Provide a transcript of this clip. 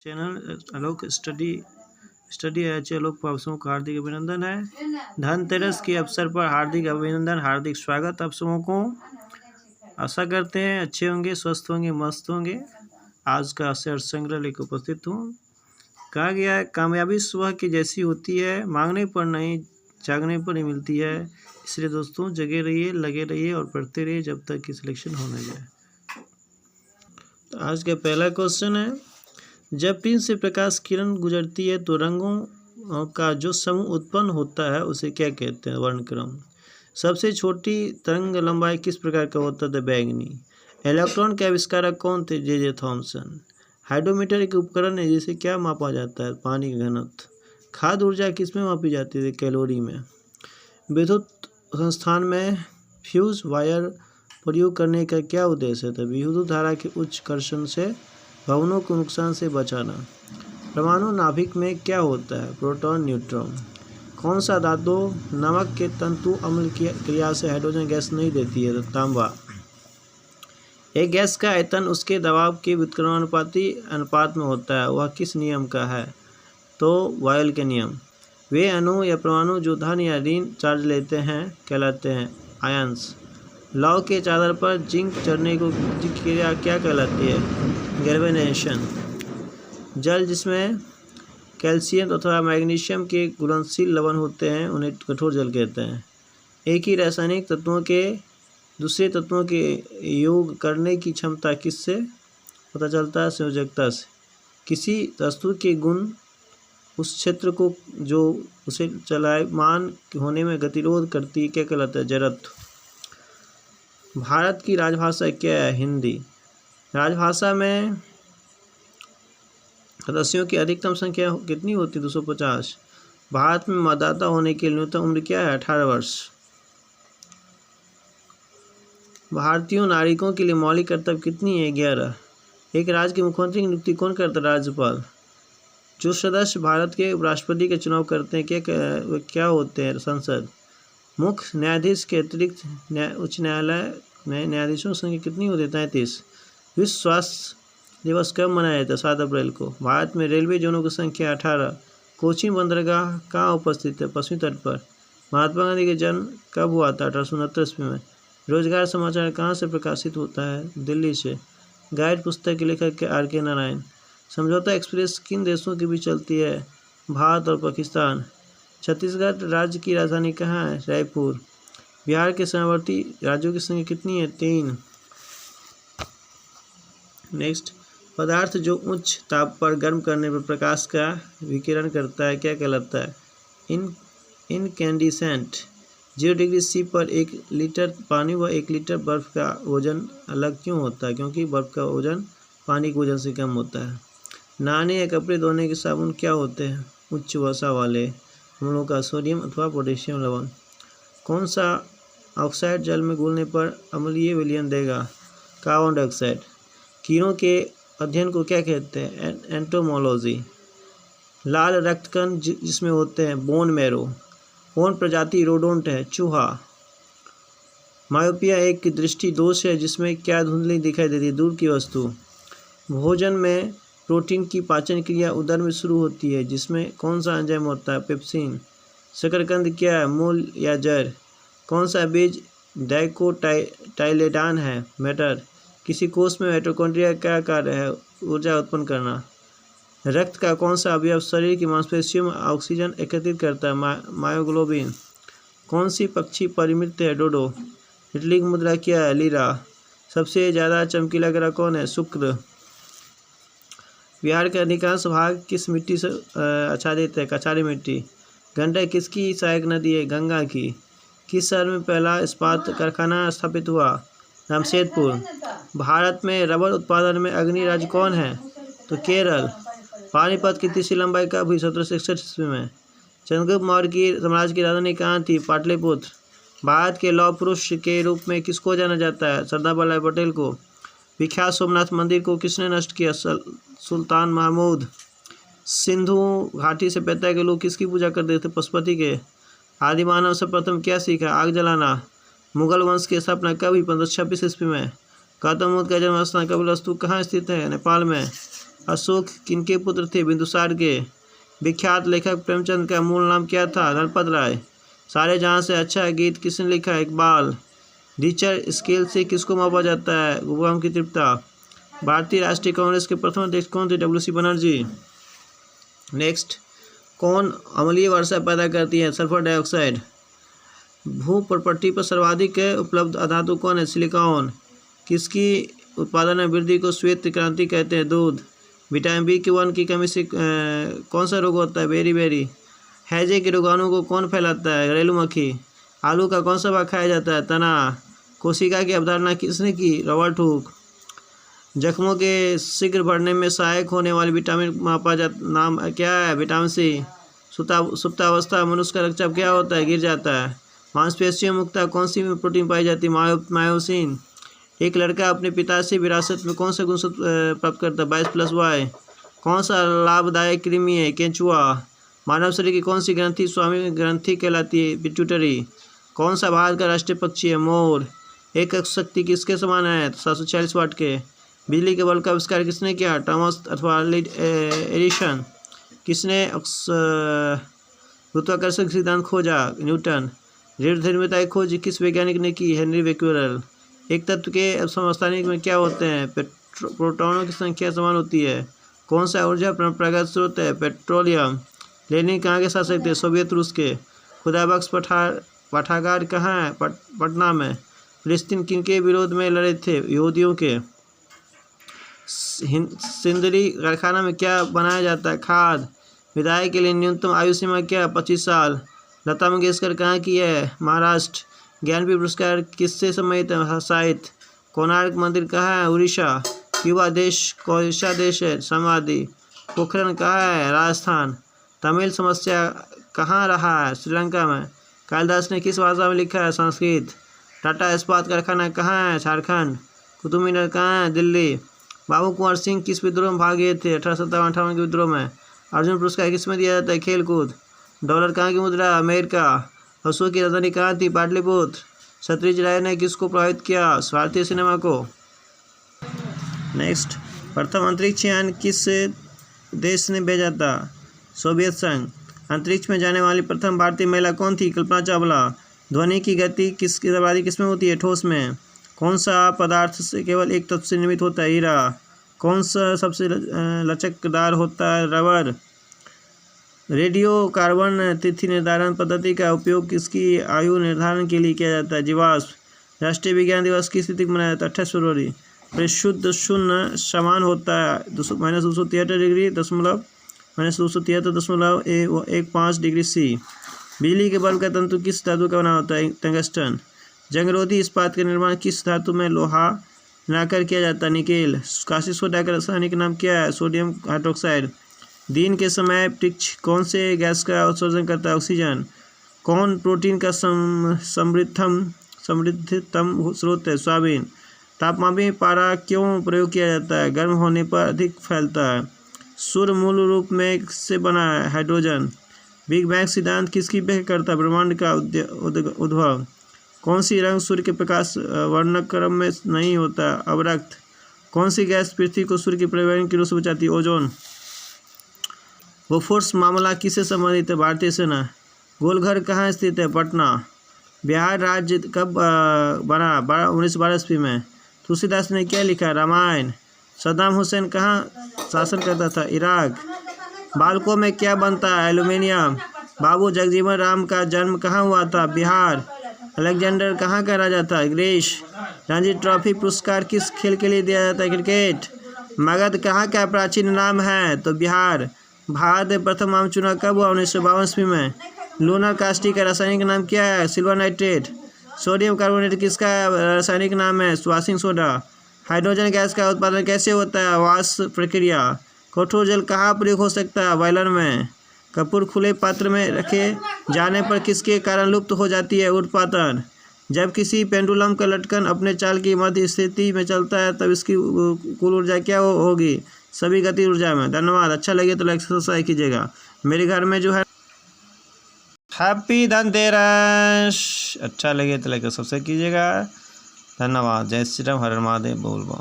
Channel आलोक study study H आलोक आपसों का हार्दिक अभिनंदन है। धनतेरस के अवसर पर हार्दिक अभिनंदन, हार्दिक स्वागत आप सबों को। आशा करते हैं अच्छे होंगे, स्वस्थ होंगे, मस्त होंगे। आज का शेर संग्रह लेकर उपस्थित हूँ। कहा गया है, कामयाबी सुबह की जैसी होती है, मांगने पर नहीं जागने पर ही मिलती है। इसलिए दोस्तों जगे रहिए, लगे रहिए और पढ़ते रहिए जब तक कि सिलेक्शन हो न जाए। तो आज का पहला क्वेश्चन है, जब पिन से प्रकाश किरण गुजरती है तो रंगों का जो समूह उत्पन्न होता है उसे क्या कहते हैं? वर्णक्रम। सबसे छोटी तरंग लंबाई किस प्रकार का होता है? बैंगनी। इलेक्ट्रॉन के आविष्कारक कौन थे? J Thomson. हाइड्रोमीटर एक उपकरण है जिसे क्या मापा जाता है? पानी का घनत्व। खाद्य ऊर्जा किस में मापी जाती है? कैलोरी में। विद्युत संस्थान में फ्यूज वायर प्रयोग करने का क्या उद्देश्य है? विद्युत धारा के उच्च कर्षण से भवनों को नुकसान से बचाना। परमाणु नाभिक में क्या होता है? Proton neutron. कौन सा धातु नमक के तंतु अम्ल की क्रिया से हाइड्रोजन गैस नहीं देती है? तांबा। एक गैस का आयतन उसके दबाव के व्युत्क्रमानुपाती अनुपात में होता है, वह किस नियम का है? तो बॉयल के नियम। वे अणु या परमाणु जो धन या ऋण चार्ज लेते हैं कहलाते हैं आयंस। लौ के चादर पर जिंक चढ़ने को क्रिया क्या कहलाती है? गैल्वेनाइजेशन। जल जिसमें कैल्शियम अथवा मैग्नीशियम के घुलनशील लवण होते हैं उन्हें कठोर जल कहते हैं। एक ही रासायनिक तत्वों के दूसरे तत्वों के योग करने की क्षमता किससे पता चलता है? संयोजकता से। किसी वस्तु के गुण उस क्षेत्र को जो उसे चलायमान होने में गतिरोध करती है क्या कहलाता है? जड़त्व। भारत की राजभाषा क्या है? हिंदी। राजभाषा में सदस्यों की अधिकतम संख्या कितनी होती है? 250। भारत में मतदाता होने की न्यूनतम उम्र क्या है? 18 वर्ष। भारतीय नागरिकों के लिए मौलिक कर्तव्य कितनी है? 11। एक राज्य के मुख्यमंत्री की नियुक्ति कौन करता है? राज्यपाल। जो सदस्य भारत के उपराष्ट्रपति के चुनाव करते हैं क्या होते हैं? संसद। मुख्य न्यायाधीश के अतिरिक्त उच्च न्यायालय में न्यायाधीशों की संख्या कितनी होती है? 33। विश्व स्वास्थ्य दिवस कब मनाया जाता है? 7 अप्रैल को। भारत में रेलवे जोनों की संख्या 18। कोचीन बंदरगाह कहाँ उपस्थित है? पश्चिमी तट पर। महात्मा गांधी का जन्म कब हुआ था? 1869 ईस्वी में। रोजगार समाचार कहाँ से प्रकाशित होता है? दिल्ली से। गाइड पुस्तक के लेखक R.K. नारायण। समझौता एक्सप्रेस किन देशों के बीच चलती है? भारत और पाकिस्तान। छत्तीसगढ़ राज्य की राजधानी कहाँ है? रायपुर। बिहार के सीमावर्ती राज्यों की संख्या कितनी है? 3। नेक्स्ट, पदार्थ जो उच्च ताप पर गर्म करने पर प्रकाश का विकिरण करता है क्या कहलाता है? इनकैंडिसेंट। 0 डिग्री C पर 1 लीटर पानी व 1 लीटर बर्फ का वजन अलग क्यों होता है? क्योंकि बर्फ का वजन पानी के वजन से कम होता है। नहाने या कपड़े धोने के साबुन क्या होते हैं? उच्च वसा वाले अम्लों का सोडियम अथवा पोटेशियम लवण। कौन सा ऑक्साइड जल में घुलने पर अम्लीय विलयन देगा? Carbon dioxide. कीड़ों के अध्ययन को क्या कहते हैं? एंटोमोलॉजी। लाल रक्तकण जिसमें होते हैं? Bone marrow. कौन प्रजाति रोडोंट है? चूहा। मायोपिया एक दृष्टि दोष है जिसमें क्या धुंधली दिखाई देती है? दूर की वस्तु। भोजन में प्रोटीन की पाचन क्रिया उदर में शुरू होती है जिसमें कौन सा एंजाइम होता है? पेप्सिन। शकरकंद क्या है? मूल या जड़। कौन सा बीज डाइकोटाइलेडॉन है? मटर। किसी कोष में माइटोकॉन्ड्रिया का कार्य है? ऊर्जा उत्पन्न करना। रक्त का कौन सा अवयव शरीर की मांसपेशियों में ऑक्सीजन एकत्रित करता है? मायोग्लोबिन। कौन सी पक्षी परिमृत है? डोडो। इटली की मुद्रा क्या है? लीरा। सबसे ज़्यादा चमकीला ग्रह कौन है? शुक्र। बिहार का अधिकांश भाग किस मिट्टी से आच्छादित है? कछारी मिट्टी। गंडक किसकी सहायक नदी है? गंगा की। किस शहर में पहला इस्पात कारखाना स्थापित हुआ? जमशेदपुर। भारत में रबर उत्पादन में अग्रणी राज्य कौन है? तो केरल। पानीपत की तीसरी लंबाई कब हुई? 1761 ईस्वी में। चंद्रगुप्त मौर्य की साम्राज्य की राजधानी कहाँ थी? पाटलिपुत्र। भारत के लौह पुरुष के रूप में किसको जाना जाता है? सरदार वल्लभ भाई पटेल को। विख्यात सोमनाथ मंदिर को किसने नष्ट किया? सुल्तान महमूद। सिंधु घाटी से पैदा के लोग किसकी पूजा करते थे? पशुपति के। आदिमानव से प्रथम क्या सीखा? आग जलाना। मुगल वंश की स्थापना कब हुई? 1526 ईस्वी में। गौतम बुद्ध का जन्म स्थान कपिलवस्तु कहाँ स्थित है? नेपाल में। अशोक किनके पुत्र थे? बिंदुसार के। विख्यात लेखक प्रेमचंद का मूल नाम क्या था? नरपत राय। सारे जहाँ से अच्छा गीत किसने लिखा? इकबाल। टीचर स्केल से किसको मापा जाता है? उपगम की तीव्रता। भारतीय राष्ट्रीय कांग्रेस के प्रथम अध्यक्ष कौन थे? डब्ल्यू.सी. बनर्जी। नेक्स्ट, कौन अम्लीय वर्षा पैदा करती है? Sulphur dioxide. भू प्रपट्टी पर सर्वाधिक उपलब्ध धातु कौन है? सिलिकॉन। किसकी उत्पादन में वृद्धि को श्वेत क्रांति कहते हैं? दूध। विटामिन B1 की कमी से कौन सा रोग होता है? बेरी। हैजे के रोगाणु को कौन फैलाता है? घरेलू मक्खी। आलू का कौन सा भाग खाया जाता है? तना। कोशिका की अवधारणा किसने की? Robert Hooke. जख्मों के शीघ्र बढ़ने में सहायक होने वाली विटामिन मापा जाता नाम क्या है? Vitamin C। सुप्तावस्था मनुष्य का रक्तचाप क्या होता है? गिर जाता है। मांसपेशियों मुक्ता कौन सी प्रोटीन पाई जाती है? मायोसिन। एक लड़का अपने पिता से विरासत में कौन सा गुण प्राप्त करता है? 22+Y। कौन सा लाभदायक कृमि है? केंचुआ। मानव शरीर की कौन सी ग्रंथि स्वामी ग्रंथि कहलाती है? पिट्यूटरी। कौन सा भारत का राष्ट्रीय पक्षी है? मोर। एक शक्ति किसके समान है? 746 वाट के। बिजली के बल्ब का आविष्कार किसने किया? थॉमस अथवा एडिसन। किसने गुरुत्वाकर्षण सिद्धांत खोजा? न्यूटन। रेडियोधर्मिता की खोज किस वैज्ञानिक ने की? हेनरी बेक्वेरेल। एक तत्व के समस्थानिक में क्या होते हैं? प्रोटॉनों की संख्या समान होती है। कौन सा ऊर्जा परंपरागत स्रोत है? पेट्रोलियम। लेनिन कहाँ के शासक थे? सोवियत रूस के। खुदाबख्श पाठागार कहाँ है? पटना में। फिलिस्तीन किनके विरोध में लड़े थे? यहूदियों के। सिंदरी कारखाना में क्या बनाया जाता है? खाद। विदाई के लिए न्यूनतम आयु सीमा क्या है? 25 साल। लता मंगेशकर कहाँ की है? महाराष्ट्र। ज्ञानपीठ पुरस्कार किससे सम्मानित है? साहित्य। कोणार्क मंदिर कहाँ है? उड़ीसा। क्यूबा देश कौन सा देश है? समाधि। पोखरण कहाँ है? राजस्थान। तमिल समस्या कहाँ रहा है? श्रीलंका में। कालिदास ने किस भाषा में लिखा है? संस्कृत। टाटा इस्पात कारखाना कहाँ है? झारखंड। कुतुब मीनार कहाँ है? दिल्ली। बाबू कुंवर सिंह किस विद्रोह में भाग लिए थे? 1857-58 के विद्रोह में। अर्जुन पुरस्कार किस में दिया जाता है? खेलकूद। डॉलर कहाँ की मुद्रा? अमेरिका। अशोक की राजधानी कहाँ थी? पाटलिपुत्र। सत्यजित राय ने किसको प्रभावित किया? भारतीय सिनेमा को। नेक्स्ट, प्रथम अंतरिक्ष यान किस देश ने भेजा था? सोवियत संघ। अंतरिक्ष में जाने वाली प्रथम भारतीय महिला कौन थी? कल्पना चावला। ध्वनि की गति किसकी सर्वाधिक किसमें होती है? ठोस में। कौन सा पदार्थ से केवल एक तत्व से निर्मित होता है? हीरा। कौन सा सबसे लचकदार होता है? रबर। रेडियो कार्बन तिथि निर्धारण पद्धति का उपयोग किसकी आयु निर्धारण के लिए किया जाता है? जीवाश्म। राष्ट्रीय विज्ञान दिवस किस तिथि को मनाया जाता है? 28 फरवरी। परिशुद्ध शून्य समान होता है -273 डिग्री C। बिजली के बल्ब का तंतु किस धातु का बना होता है? टंगस्टन। जंगरोधी इस्पात का निर्माण किस धातु में लोहा मिलाकर किया जाता है? निकेल। कास्टिक सोडा का रासायनिक नाम क्या है? Sodium hydroxide. दिन के समय वृक्ष कौन से गैस का उत्सर्जन करता है? ऑक्सीजन। कौन प्रोटीन का समृद्धतम स्रोत है? सोयाबीन। तापमापी पारा क्यों प्रयोग किया जाता है? गर्म होने पर अधिक फैलता है। सूर्य मूल रूप में किससे बना है? हाइड्रोजन। बिग बैंग सिद्धांत किसकी व्याख्या करता है? ब्रह्मांड का उद्भव। कौन सी रंग सूर्य के प्रकाश वर्णक्रम में नहीं होता? अवरक्त। कौन सी गैस पृथ्वी को सूर्य की परिवहन की रोशनी बचाती है? ओजोन। बोफोर्स मामला किससे संबंधित है? भारतीय सेना। गोलघर कहाँ स्थित है? पटना। बिहार राज्य कब बना? 1912 ईस्वी में। तुलसीदास ने क्या लिखा? रामायण। सद्दाम हुसैन कहाँ शासन करता था? इराक। बालकों में क्या बनता है? एल्यूमिनियम। बाबू जगजीवन राम का जन्म कहाँ हुआ था? बिहार। अलेक्जेंडर कहाँ का राजा था? ग्रीस। रणजी ट्रॉफी पुरस्कार किस खेल के लिए दिया जाता है? क्रिकेट। मगध कहाँ का प्राचीन नाम है? तो बिहार। भारत में प्रथम आम चुनाव कब हुआ? 1952 ईस्वी में। लूनर कास्टिक का रासायनिक नाम क्या है? Silver nitrate. सोडियम कार्बोनेट किसका रासायनिक नाम है? Washing soda. हाइड्रोजन गैस का उत्पादन कैसे होता है? वाष्प प्रक्रिया। कठोर जल कहाँ प्रयोग हो सकता है? बॉयलर में। कपूर खुले पात्र में रखे जाने पर किसके कारण लुप्त हो जाती है? ऊर्ध्वपातन। जब किसी पेंडुलम का लटकन अपने चाल की मध्य स्थिति में चलता है तब इसकी कुल ऊर्जा क्या होगी? सभी गति ऊर्जा में। धन्यवाद। अच्छा लगे तो लाइक सब्सक्राइब कीजिएगा। मेरे घर में जो है हैप्पी धनतेरस। अच्छा लगे तो लाइक सब्सक्राइब कीजिएगा। धन्यवाद। जय श्री राम। हर हर महादेव। बोल बम।